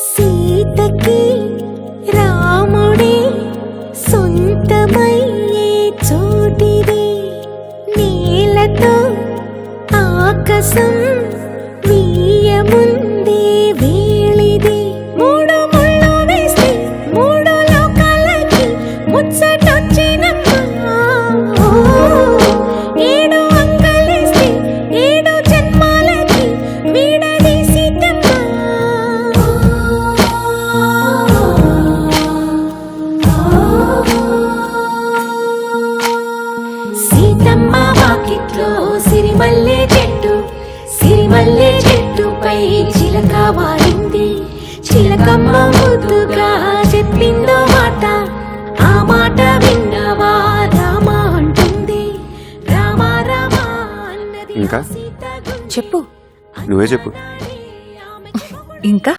సీతకి రాముడే సొంతమయ్యే చోటిది, నీలతో ఆకాశం వీయముందే వేళిది. మూడు ముళ్ళు వేస్తే మూడు లోకాలకి ముచ్చటొచ్చినమ్మా. ఏడు అంకలేస్తే ఏడు జన్మాలకి విడదీసిద్దమ్మా. సీతమ్మ వాకిట్లో సిరిమల్లె చెట్టు, సిరిమల్లె చెట్టుపై చిలక వాలింది. చిలకమ్మ ముద్దుగా చెప్పిందో మాట, ఆ మాట విన్నవా రామ అంటుంది. రామ రామ అన్నది ఇంకా? సీత చెప్పు నువ్వే చెప్పు. ఇంకా